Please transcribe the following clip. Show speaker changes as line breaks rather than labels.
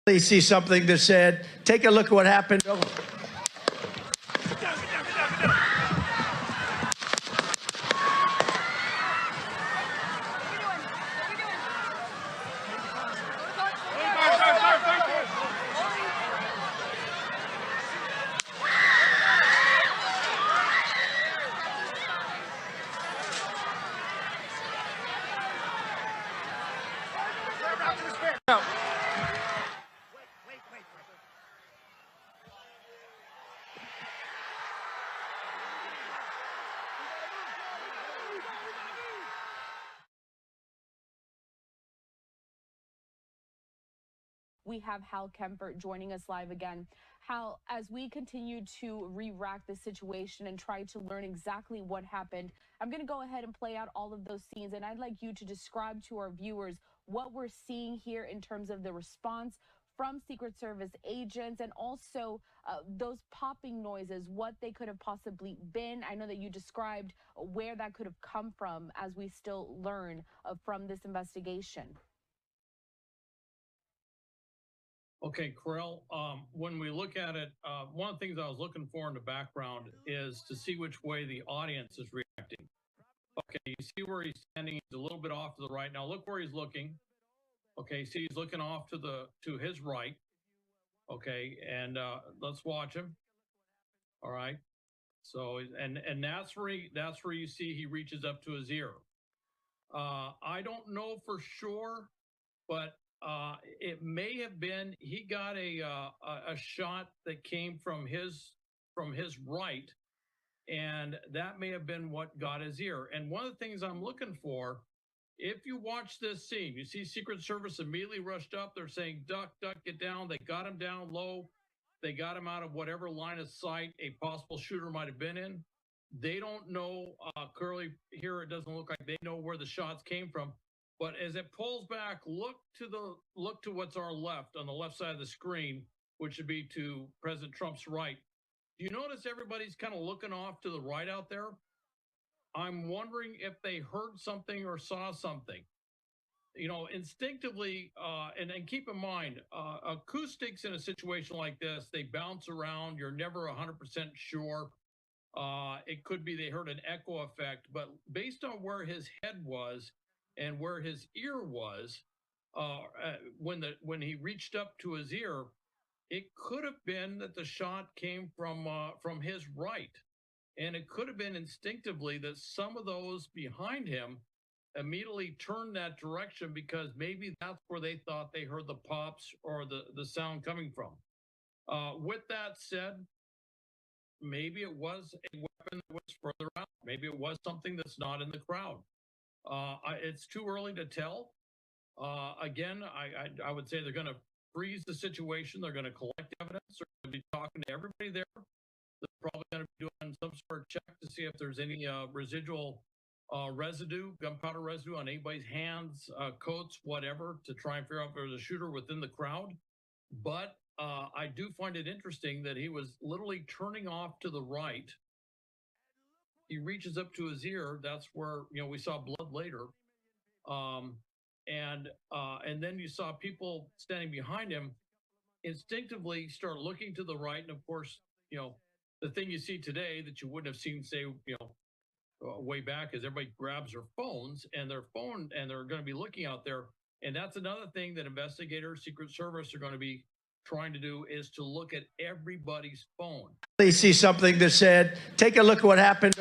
Please see something that said, take a look at what happened.
We have Hal Kemper joining us live again. Hal, as we continue to re-rack the situation and try to learn exactly what happened, I'm going to go ahead and play out all of those scenes, and I'd like you to describe to our viewers what we're seeing here in terms of the response from Secret Service agents and also those popping noises, what they could have possibly been. I know that you described where that could have come from as we still learn from this investigation.
Okay, Corell, when we look at it, one of the things I was looking for in the background is to see which way the audience is reacting. Okay, you see where he's standing, he's a little bit off to the right. Now look where he's looking. Okay, see he's looking off to his right. Okay, and let's watch him. All right. So and that's where you see he reaches up to his ear. I don't know for sure, but it may have been he got a shot that came from his right, and that may have been what got his ear. And one of the things I'm looking for, if you watch this scene, you see Secret Service immediately rushed up. They're saying, duck, duck, get down. They got him down low. They got him out of whatever line of sight a possible shooter might have been in. They don't know, clearly here it doesn't look like they know where the shots came from. But as it pulls back, look to what's our left, on the left side of the screen, which would be to President Trump's right. Do you notice everybody's kind of looking off to the right out there? I'm wondering if they heard something or saw something. You know, instinctively, and keep in mind, acoustics in a situation like this, they bounce around. You're never 100% sure. It could be they heard an echo effect, but based on where his head was and where his ear was, when he reached up to his ear, it could have been that the shot came from his right, and it could have been instinctively that some of those behind him immediately turned that direction because maybe that's where they thought they heard the pops or the sound coming from. With that said, maybe it was a weapon that was further out. Maybe it was something that's not in the crowd. It's too early to tell. Again, I would say they're going to freeze the situation. They're going to collect evidence. They're going to be talking to everybody there. They're probably going to be doing some sort of check to see if there's any residual residue, gunpowder residue on anybody's hands, coats, whatever, to try and figure out if there's a shooter within the crowd. But I do find it interesting that he was literally turning off to the right. He reaches up to his ear. That's where, you know, we saw blood later. And then you saw people standing behind him instinctively start looking to the right. And of course, you know, the thing you see today that you wouldn't have seen, say, you know, way back is everybody grabs their phones and they're going to be looking out there. And that's another thing that investigators, Secret Service are going to be trying to do, is to look at everybody's phone.
Please see something that said, take a look at what happened.